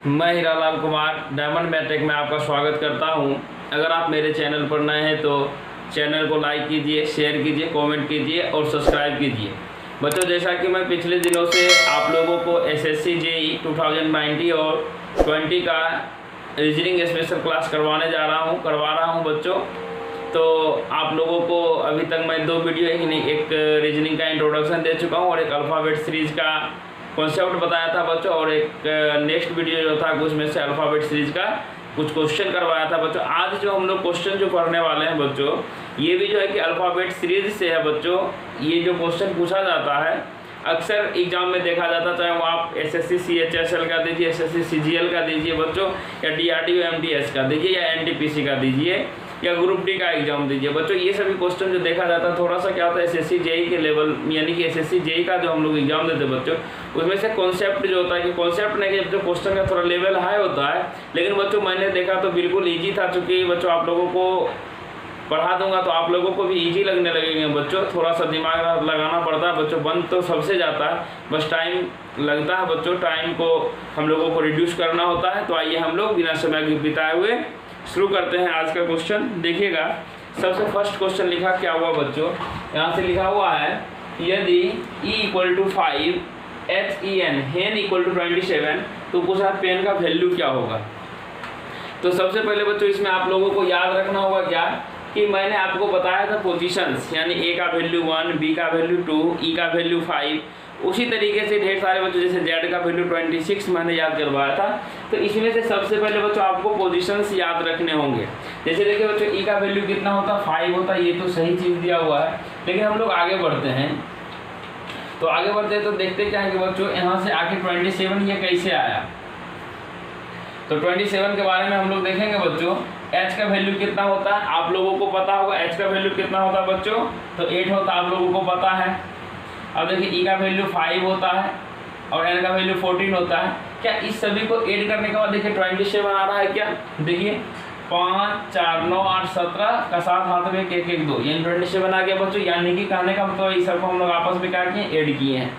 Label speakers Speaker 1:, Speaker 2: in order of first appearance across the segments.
Speaker 1: मैं Hiralal Kumar diamond matric में आपका स्वागत करता हूं। अगर आप मेरे चैनल पर नए हैं तो चैनल को लाइक कीजिए, शेयर कीजिए, कमेंट कीजिए और सब्सक्राइब कीजिए। बच्चों, जैसा कि मैं पिछले दिनों से आप लोगों को एसएससी जेई 2019 और 20 का रीजनिंग स्पेशल क्लास करवा रहा हूं बच्चों। तो आप लोगों को अभी तक मैं 2 वीडियो एक रीजनिंग का इंट्रोडक्शन दे चुका हूं और एक अल्फ़ाबेट सीरीज़ का कॉन्सेप्ट बताया था बच्चों, और एक नेक्स्ट वीडियो जो था उसमें से अल्फ़ाबेट सीरीज़ का कुछ क्वेश्चन करवाया था बच्चों। आज जो हम लोग क्वेश्चन जो पढ़ने वाले हैं बच्चों, ये भी जो है कि अल्फ़ाबेट सीरीज से है बच्चों। ये जो क्वेश्चन पूछा जाता है अक्सर एग्जाम में देखा जाता है, चाहे वो आप एसएससी सीएचएसएल का दीजिए, एसएससी सीजीएल का दीजिए बच्चों, या डीआरडीओ एमटीएस का दीजिए, या एनटीपीसी का दीजिए, या ग्रुप डी का एग्जाम दीजिए बच्चों। ये सभी क्वेश्चन जो देखा जाता है थोड़ा सा क्या होता है, एसएससी जेई के लेवल यानी कि एसएससी जेई का जो हम लोग एग्जाम देते हैं बच्चों, उसमें से कॉन्सेप्ट जो होता है कि कॉन्सेप्ट नहीं कि जो क्वेश्चन का थोड़ा लेवल हाई होता है, लेकिन बच्चों मैंने देखा तो बिल्कुल ईजी था। चूँकि बच्चों आप लोगों को पढ़ा दूंगा तो आप लोगों को भी इजी लगने लगेंगे बच्चों। थोड़ा सा दिमाग लगाना पड़ता है बच्चों, बंद तो सबसे जाता है, बस टाइम लगता है बच्चों। टाइम को हम लोगों को रिड्यूस करना होता है। तो आइए हम लोग बिना समय बिताए हुए शुरू करते हैं आज का क्वेश्चन। देखिएगा, सबसे फर्स्ट क्वेश्चन लिखा क्या हुआ बच्चों, यहाँ से लिखा हुआ है यदि E = 5 HEN हेन = 27 तो पूछा पेन का वैल्यू क्या होगा। तो सबसे पहले बच्चों इसमें आप लोगों को याद रखना होगा क्या कि मैंने आपको बताया था पोजीशंस, यानी A का वैल्यू 1, B का वैल्यू 2, E का वैल्यू 5। उसी तरीके से ढेर सारे बच्चों जैसे Z का वैल्यू 26 मैंने याद करवाया था। तो इसमें से सबसे पहले बच्चों आपको पोजीशंस याद रखने होंगे। जैसे देखिए बच्चों E का वैल्यू कितना होता है, 5 होता है। ये तो सही चीज़ दिया हुआ है, लेकिन हम लोग आगे बढ़ते हैं। तो आगे बढ़ते हैं तो देखते क्या है कि बच्चों यहाँ से आके 27 ये कैसे आया। तो 27 के बारे में हम लोग देखेंगे बच्चों। H का वैल्यू कितना होता है आप लोगों को पता होगा। H का वैल्यू कितना होता है बच्चों, तो 8 होता है, आप लोगों को पता है। अब देखिए E का वैल्यू 5 होता है और N का वैल्यू 14 होता है। क्या इस सभी को ऐड करने के बाद देखिए 27 आ रहा है क्या। देखिए 5, 4, 9, 8, 17 का साथ हाथ में 1, 1, 2 यानी 27 आ गया बच्चों। यानी कि कहने का मतलब इस सबको हम लोग आपस में क्या किए, ऐड किए हैं।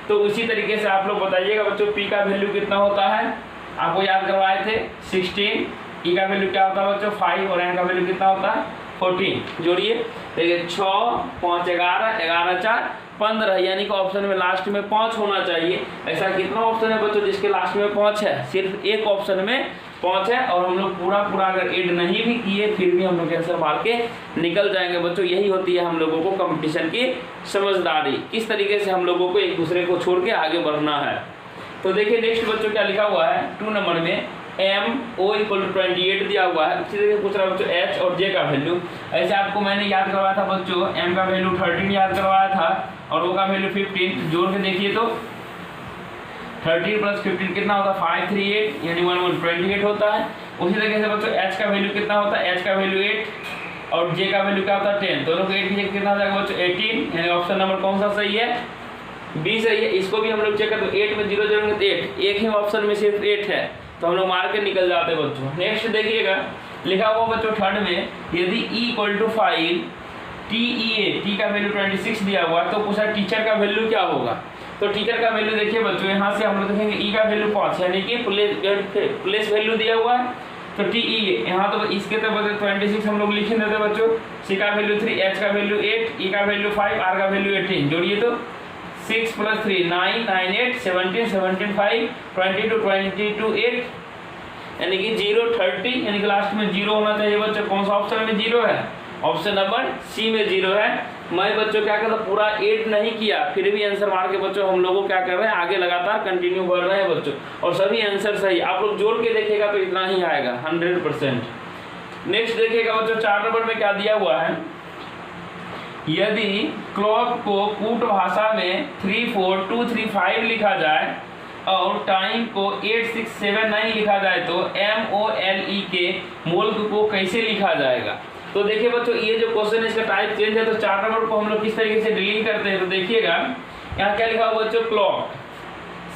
Speaker 1: तो उसी तरीके से आप लोग बताइएगा बच्चों P का वैल्यू कितना होता है, आपको याद करवाए थे 16। E का वैल्यू क्या होता है बच्चों 5 और N का वैल्यू कितना होता है 14। जोड़िए, देखिए 6, 5, 11, 11, 4, 15 यानी कि ऑप्शन में लास्ट में 5 होना चाहिए। ऐसा कितना ऑप्शन है बच्चों जिसके लास्ट में 5 है, सिर्फ एक ऑप्शन में 5 है। और हम लोग पूरा अगर ऐड नहीं भी किए फिर भी हम लोग आंसर मार के निकल जाएंगे बच्चों। यही होती है हम लोगों को कंपटीशन की समझदारी, किस तरीके से हम लोगों को एक दूसरे को छोड़ के आगे बढ़ना है। तो देखिए नेक्स्ट बच्चों क्या लिखा हुआ है 2 नंबर में MO = 28 दिया हुआ है। उसी तरीके पूछ रहा है बच्चों H और J का वैल्यू। ऐसे आपको मैंने याद करवाया था बच्चों, M का वैल्यू 13 याद करवाया था और O का वैल्यू 15। जोड़ के देखिए तो 13 + 15 कितना होता है 538 यानी 128 होता है। उसी तरीके से बच्चों H का वैल्यू कितना होता है, H का वैल्यू 8 और J का वैल्यू क्या होता है 10। दोनों को 8 की कितना हो जाएगा बच्चों 18, यानी ऑप्शन नंबर कौन सा सही है, B सही है। इसको भी हम लोग चेक करते हैं, 8 में 0 जोड़ेंगे तो 8, एक ही ऑप्शन में सिर्फ 8 है तो हम लोग मार के निकल जाते हैं बच्चों। नेक्स्ट देखिएगा लिखा हुआ बच्चों थर्ड में यदि E = 5 TEA, T का वैल्यू 26 दिया हुआ तो पूछा टीचर का वैल्यू क्या होगा। तो टीचर का वैल्यू देखिए बच्चों यहाँ से हम लोग देखेंगे E का वैल्यू 5 यानी कि प्लेस वैल्यू दिया हुआ है। तो TEA यहाँ तो इसके तो बच्चों 26 हम लोग लिख देते बच्चों। C का वैल्यू 3, H का वैल्यू 8, E का वैल्यू 5, R का वैल्यू 18। जोड़िए तो 6 + 3 9, 9, 8, 17, 17, 5, 22, 22, 8 यानी कि 0, 30 यानी कि लास्ट में 0 होना चाहिए बच्चों। कौन सा ऑप्शन में 0 है, ऑप्शन नंबर C में 0 है। मैं बच्चों क्या करता पूरा 8 नहीं किया फिर भी आंसर मार के बच्चों हम लोगों क्या कर रहे हैं आगे लगातार कंटिन्यू बढ़ रहे हैं बच्चों, और सभी आंसर सही। आप लोग जोड़ के देखिएगा तो इतना ही आएगा 100%। नेक्स्ट देखिएगा बच्चों 4 नंबर में क्या दिया हुआ है, यदि क्लॉक को कूट भाषा में 34235 लिखा जाए और टाइम को 8679 लिखा जाए तो MOLE के मोल्क को कैसे लिखा जाएगा। तो देखिए बच्चों ये जो क्वेश्चन है इसका टाइप चेंज है। तो 4 नंबर को हम लोग किस तरीके से डीलिंग करते हैं तो देखिएगा यहाँ क्या लिखा हुआ बच्चों क्लॉक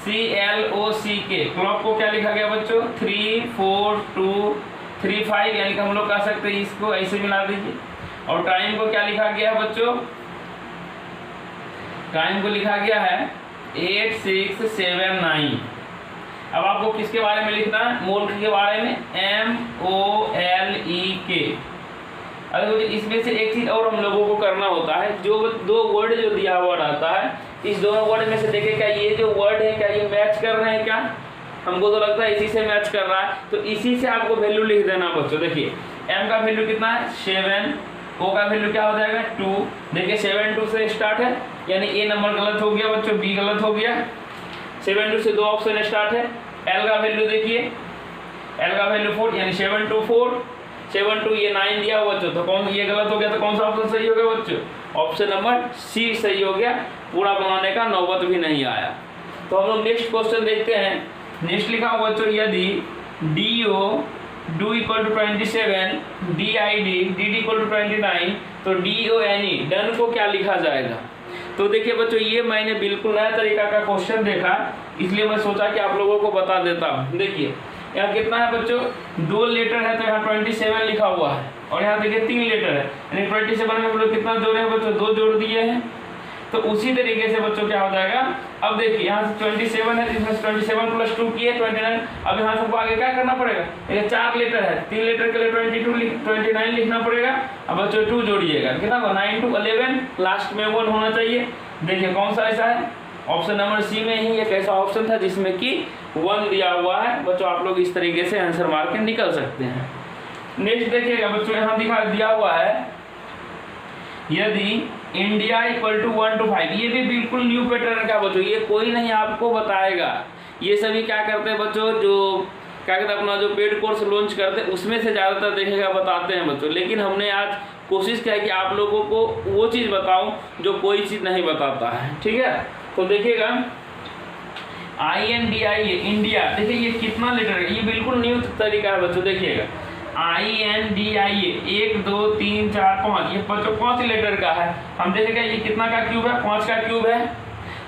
Speaker 1: CLOCK, क्लॉक को क्या लिखा गया बच्चों 34235 यानी कि हम लोग कह सकते हैं इसको ऐसे मिला दीजिए। और टाइम को क्या लिखा गया है बच्चों, टाइम को लिखा गया है 8679। अब आपको किसके बारे में लिखना है, मोल के बारे में, MOLEK। अगर इसमें से एक चीज और हम लोगों को करना होता है, जो दो वर्ड जो दिया हुआ रहता है, इस दोनों वर्ड में से देखिए क्या ये जो वर्ड है क्या ये मैच कर रहे हैं क्या, हमको तो लगता है इसी से मैच कर रहा है, तो इसी से आपको वैल्यू लिख देना बच्चों। देखिए m का वैल्यू कितना है 7, o का वैल्यू क्या हो जाएगा 2। देखिए 7 2 से स्टार्ट है, यानी a नंबर गलत हो गया बच्चों, b गलत हो गया। 7 2 से दो ऑप्शन स्टार्ट है। l का वैल्यू देखिए, l का वैल्यू 4, यानी 7 2 4, 7 2 ये 9 दिया हुआ बच्चों, तो कौन ये गलत हो गया, तो कौन सा ऑप्शन सही हो गया बच्चों, ऑप्शन नंबर सी सही हो गया, पूरा बनाने का नौबत भी नहीं आया। तो हम लोग नेक्स्ट क्वेश्चन देखते हैं। नेक्स्ट लिखा हुआ बच्चों, यदि DO equal to 27, DID equal to 29, तो DONE डन को क्या लिखा जाएगा। तो देखिए बच्चों ये मैंने बिल्कुल नया तरीका का क्वेश्चन देखा, इसलिए मैं सोचा कि आप लोगों को बता देता हूँ। देखिए यहाँ कितना है बच्चों, 2 लेटर है, तो यहाँ 27 लिखा हुआ है, और यहाँ देखिए 3 लेटर है, यानी 27 में हम लोग कितना जोड़े हैं बच्चों, 2 जोड़ दिए हैं। तो उसी तरीके से बच्चों क्या हो जाएगा, अब देखिए यहाँ से 27 है, इसमें 27 प्लस 2 किए 29, अब यहाँ से आगे क्या करना पड़ेगा, ये 4 लेटर है, 3 लेटर के लिए 29 लिखना पड़ेगा। अब बच्चों 2 जोड़िएगा, कितना होगा 9 2 11, लास्ट में 1 होना चाहिए। देखिए कौन सा ऐसा है, ऑप्शन नंबर सी में ही एक ऐसा ऑप्शन था जिसमें कि 1 दिया हुआ है। बच्चों आप लोग इस तरीके से आंसर मार के निकल सकते हैं। नेक्स्ट देखिएगा बच्चों, यहाँ दिया हुआ है, यदि इंडिया इक्वल टू 1 to 5, ये भी बिल्कुल न्यू पैटर्न का बच्चों, ये कोई नहीं आपको बताएगा। ये सभी क्या करते हैं बच्चों, जो क्या कहते हैं अपना जो पेड कोर्स लॉन्च करते हैं उसमें से ज़्यादातर देखेगा बताते हैं बच्चों, लेकिन हमने आज कोशिश किया कि आप लोगों को वो चीज़ बताऊं जो कोई चीज़ नहीं बताता है, ठीक है। तो देखिएगा INDIA इंडिया, देखिए ये कितना लेटर है, ये बिल्कुल न्यू तरीका है बच्चों। देखिएगा INDIA 1 2 3 4 5, ये बच्चों 5 लेटर का है। हम देखेंगे ये कितना का क्यूब है, 5 का क्यूब है।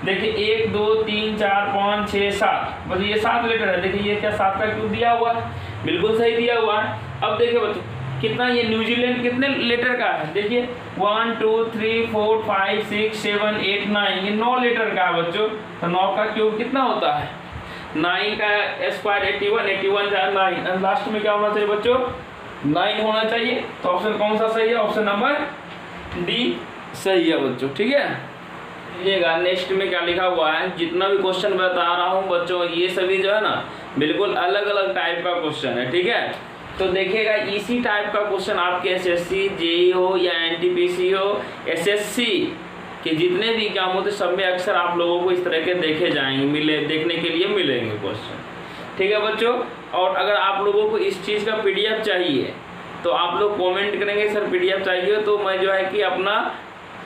Speaker 1: देखिए 1 2 3 4 5 6 7, बस ये 7 लेटर है। देखिए ये क्या 7 का क्यूब दिया हुआ है, बिल्कुल सही दिया हुआ है। अब देखिए बच्चों कितना, ये न्यूजीलैंड कितने लेटर का है, देखिए 1 2 3 4 5 6 7 8 9, ये 9 लेटर का है बच्चों। तो 9 का क्यूब कितना होता है, 9 का स्क्वायर 81, 81 जा 9, लास्ट में क्या होना चाहिए बच्चों 9 होना चाहिए। तो ऑप्शन कौन सा सही है, ऑप्शन नंबर डी सही है बच्चों, ठीक है। देखिएगा नेक्स्ट में क्या लिखा हुआ है, जितना भी क्वेश्चन बता रहा हूँ बच्चों ये सभी जो है ना बिल्कुल अलग अलग टाइप का क्वेश्चन है, ठीक है। तो देखिएगा इसी टाइप का क्वेश्चन आपके SSC JEE हो या NTPC हो, SSC कि जितने भी एग्जाम होते सब में अक्सर आप लोगों को इस तरह के देखे जाएंगे, देखने के लिए मिलेंगे क्वेश्चन, ठीक है बच्चों। और अगर आप लोगों को इस चीज़ का PDF चाहिए तो आप लोग कमेंट करेंगे सर PDF चाहिए, तो मैं जो है कि अपना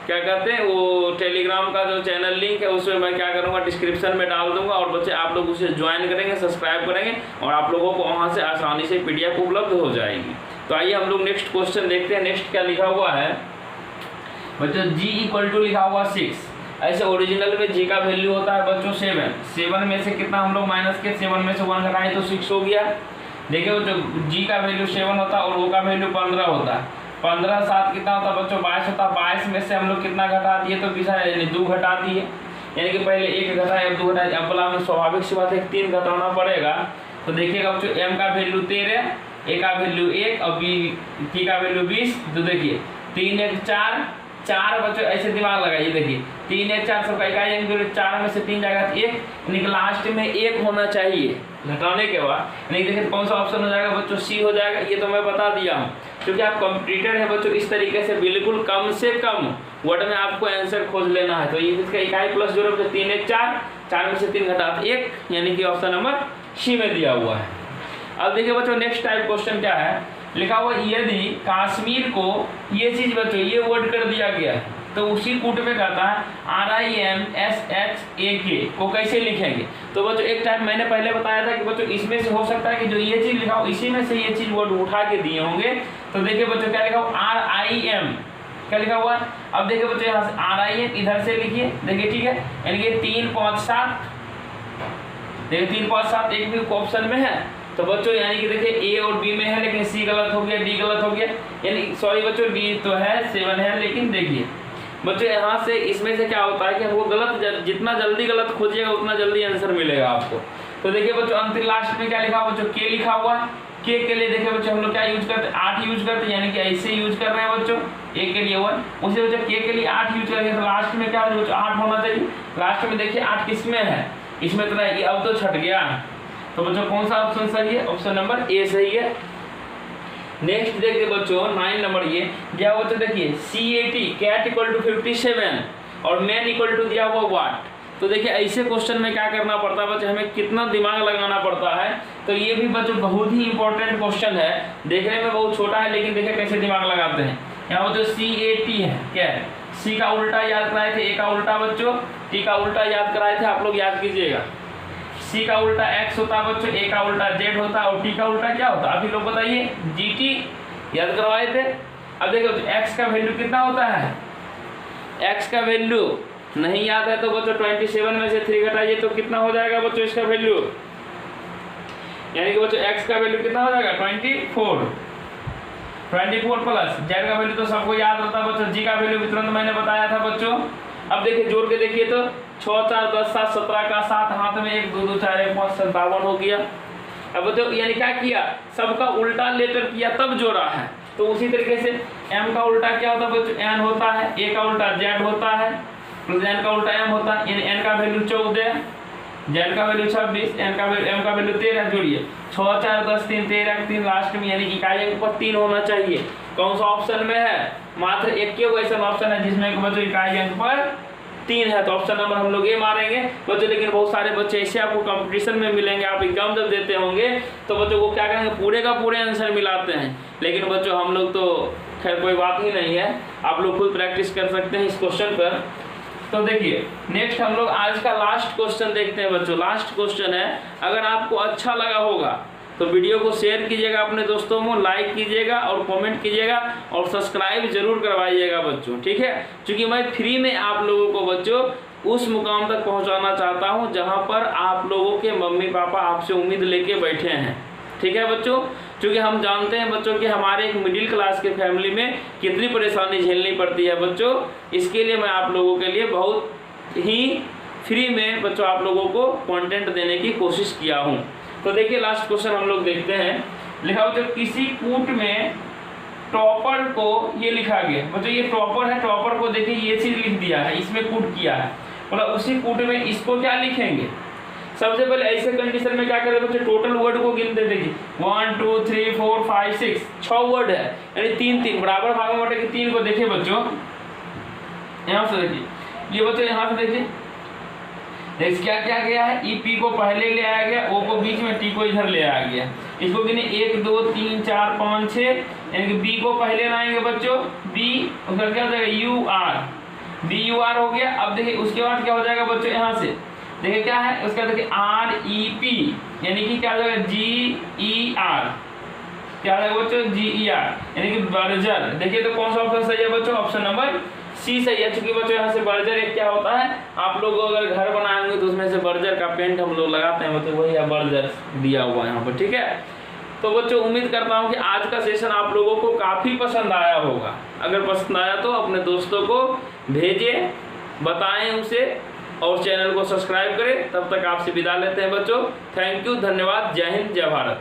Speaker 1: क्या कहते हैं वो टेलीग्राम का जो चैनल लिंक है उसमें मैं क्या करूँगा डिस्क्रिप्शन में डाल दूंगा, और बच्चे आप लोग उसे ज्वाइन करेंगे, सब्सक्राइब करेंगे, और आप लोगों को वहाँ से आसानी से PDF उपलब्ध हो जाएगी। तो आइए हम लोग नेक्स्ट क्वेश्चन देखते हैं। नेक्स्ट क्या लिखा हुआ है बच्चों, G इक्वल टू लिखा हुआ 6। ऐसे ओरिजिनल में G का वैल्यू होता है बच्चों 7 में से कितना हम लोग माइनस के 7 में से 1 घटाएं तो 6 हो गया। देखिए बच्चों G का वैल्यू 7 होता है और O का वैल्यू 15 होता है। 15 7 कितना होता है बच्चों 22 होता है। 22 में से हम लोग कितना घटा दिए तो पीछा यानी 2 घटा दिए, यानी कि पहले 1 घटाए अब 2 घटाए। अब बोला हमें स्वाभाविक सी बात है 3 घटाना पड़ेगा। तो देखिएगा बच्चों M का वैल्यू 13, A का वैल्यू 1 और T का वैल्यू 20। तो देखिए 3 1 4 बच्चों ऐसे दिमाग लगाइए, देखिए 3 1 4 सबका इकाई यानी 4 में से 3 जाएगा तो 1, यानी कि लास्ट में 1 होना चाहिए घटाने के बाद। यानी देखिए कौन सा ऑप्शन हो जाएगा बच्चों C हो जाएगा। ये तो मैं बता दिया हूँ क्योंकि आप कंप्यूटर है बच्चों, इस तरीके से बिल्कुल कम से कम वर्ड में आपको आंसर खोज लेना है। तो ये इसका इकाई प्लस 0 बच्चों 3 1 4 में से 3 घटा 1, यानी कि ऑप्शन नंबर C में दिया हुआ है। अब देखिए बच्चों नेक्स्ट टाइप क्वेश्चन क्या है, लिखा हुआ यदि कश्मीर को ये चीज बच्चों ये वर्ड कर दिया गया है तो उसी कूट में कहता है RIMSHAK को कैसे लिखेंगे। तो बच्चों एक टाइप मैंने पहले बताया था कि बच्चों इसमें से हो सकता है कि जो ये चीज लिखा हो इसी में से ये चीज वर्ड उठा के दिए होंगे। तो देखिए बच्चों क्या लिखा हुआ RIM, क्या लिखा हुआ। अब देखिए बच्चों यहाँ से RIM इधर से लिखिए, देखिए ठीक है, यानी कि 3 5 7, देखिए 3 5 7 एक भी ऑप्शन में है। तो बच्चों यानी कि देखिए A और B में है लेकिन C गलत हो गया, D गलत हो गया, यानी सॉरी बच्चों D तो है 7 है, लेकिन देखिए बच्चों यहाँ से इसमें से क्या होता है कि हमको गलत जितना जल्दी गलत खोजिएगा उतना जल्दी आंसर मिलेगा आपको। तो देखिए बच्चों अंतिम लास्ट में क्या लिखा हुआ बच्चों, के लिखा हुआ है। के लिए देखिए बच्चों हम लोग क्या यूज करते हैं, 8 यूज करते हैं, यानी कि ऐसे यूज कर रहे हैं बच्चों। ए के लिए 1, उसी बच्चों के लिए 8 यूज करेंगे तो लास्ट में क्या बच्चों 8 होना चाहिए। लास्ट में देखिए 8 किस में है, इसमें तो नहीं, अब तो छट गया। तो बच्चों कौन सा ऑप्शन सही है, ऑप्शन नंबर ए सही है। नेक्स्ट देखिए बच्चों 9 नंबर ये क्या बच्चों देखिए CAT कैट इक्वल टू 57 और मैन इक्वल टू दिया हुआ वाट। तो देखिए ऐसे क्वेश्चन में क्या करना पड़ता है बच्चों, हमें कितना दिमाग लगाना पड़ता है। तो ये भी बच्चों बहुत ही इंपॉर्टेंट क्वेश्चन है, देखने में बहुत छोटा है लेकिन देखिए कैसे दिमाग लगाते हैं। यहाँ बच्चों CAT है, क्या है, C का उल्टा याद कराए थे, A का उल्टा बच्चों, T का उल्टा याद कराए थे, आप लोग याद कीजिएगा। C का उल्टा X होता है बच्चों, A का उल्टा Z होता है और T का उल्टा क्या होता है, अभी लोग बताइए, GT याद करवाए थे। अब देखो X का वैल्यू कितना होता है, X का वैल्यू नहीं याद है तो बच्चों 27 में से 3 घटाइए तो कितना हो जाएगा बच्चों इसका वैल्यू, यानी कि बच्चों X का वैल्यू कितना हो जाएगा 24 प्लस Z का वैल्यू तो सबको याद होता है बच्चों, G का वैल्यू भी तुरंत मैंने बताया था बच्चों। अब देखिए जोड़ के देखिए तो 6 4 10 7 17 का 7 हाथ में 1 2 2 4 1 5 57 हो गया। अब बच्चों यानी क्या किया, सबका उल्टा लेटर किया तब जोड़ा है। तो उसी तरीके से M का उल्टा क्या होता है बच्चों, N होता है, A का उल्टा Z होता है प्लस N का उल्टा M होता है, यानी N का वैल्यू 14, Z का वैल्यू 26, M का वैल्यू 13, जोड़िए 6 4 10 3 13 3 लास्ट में, यानी इकाई अंक पर 3 होना चाहिए। कौन सा ऑप्शन में है, मात्र एक के ऐसा ऑप्शन है जिसमें बच्चों इकाई अंक पर 3 है, तो ऑप्शन नंबर हम लोग ये मारेंगे बच्चों। लेकिन बहुत सारे बच्चे ऐसे आपको कंपटीशन में मिलेंगे, आप एग्जाम जब देते होंगे तो बच्चों को क्या करेंगे, पूरे का पूरे आंसर मिलाते हैं। लेकिन बच्चों हम लोग तो खैर कोई बात ही नहीं है, आप लोग खुद प्रैक्टिस कर सकते हैं इस क्वेश्चन पर। तो देखिए नेक्स्ट हम लोग आज का लास्ट क्वेश्चन देखते हैं बच्चों। लास्ट क्वेश्चन है, अगर आपको अच्छा लगा होगा तो वीडियो को शेयर कीजिएगा अपने दोस्तों में, लाइक कीजिएगा और कमेंट कीजिएगा और सब्सक्राइब जरूर करवाइएगा बच्चों, ठीक है। क्योंकि मैं फ्री में आप लोगों को बच्चों उस मुकाम तक पहुंचाना चाहता हूं जहां पर आप लोगों के मम्मी पापा आपसे उम्मीद लेके बैठे हैं, ठीक है बच्चों। क्योंकि हम जानते हैं बच्चों कि हमारे एक मिडिल क्लास के फैमिली में कितनी परेशानी झेलनी पड़ती है बच्चों। इसके लिए मैं आप लोगों के लिए बहुत ही फ्री में बच्चों आप लोगों को कंटेंट देने की कोशिश किया हूं। तो देखिए लास्ट क्वेश्चन हम लोग देखते हैं। लिखा हो जब किसी कूट में टॉपर को ये लिखा गया बच्चों, ये टॉपर है, टॉपर को देखिए ये चीज लिख दिया है, इसमें कूट किया है, मतलब उसी कूट में इसको क्या लिखेंगे। सबसे पहले ऐसे कंडीशन में क्या करें बच्चों, टोटल वर्ड को गिनते देखिए 1 2 3 4 5 6 6 वर्ड है, यानी 3 3 बराबर भाग में बटे 3 को देखिए बच्चों। यहाँ से देखिए ये बच्चों, यहाँ से देखिए क्या क्या गया है, ई पी को पहले ले आया गया, ओ को बीच में, टी को इधर ले आया गया। इसको गिने 1 2 3 4 5 6, यानी कि बी को पहले लाएंगे बच्चों, बी उसका क्या हो जाएगा U R, B U R हो गया। अब देखिए उसके बाद क्या हो जाएगा बच्चों, यहाँ से देखिए क्या है उसका, देखिए आर ई पी, यानी कि क्या हो जाएगा जी ई आर, क्या हो जाएगा बच्चों जी ई आर, यानी कि बर्जर। देखिए तो कौन सा ऑप्शन सही है बच्चों, ऑप्शन नंबर सी सही है। चूंकि बच्चों यहाँ से बर्जर एक क्या होता है, आप लोग अगर घर बनाएंगे तो उसमें से बर्जर का पेंट हम लोग लगाते हैं बच्चों, वही है बर्जर दिया हुआ यहाँ पर, ठीक है। तो बच्चों उम्मीद करता हूँ कि आज का सेशन आप लोगों को काफ़ी पसंद आया होगा। अगर पसंद आया तो अपने दोस्तों को भेजिए, बताएं उसे और चैनल को सब्सक्राइब करें। तब तक आपसे विदा लेते हैं बच्चों। थैंक यू, धन्यवाद, जय हिंद, जय भारत।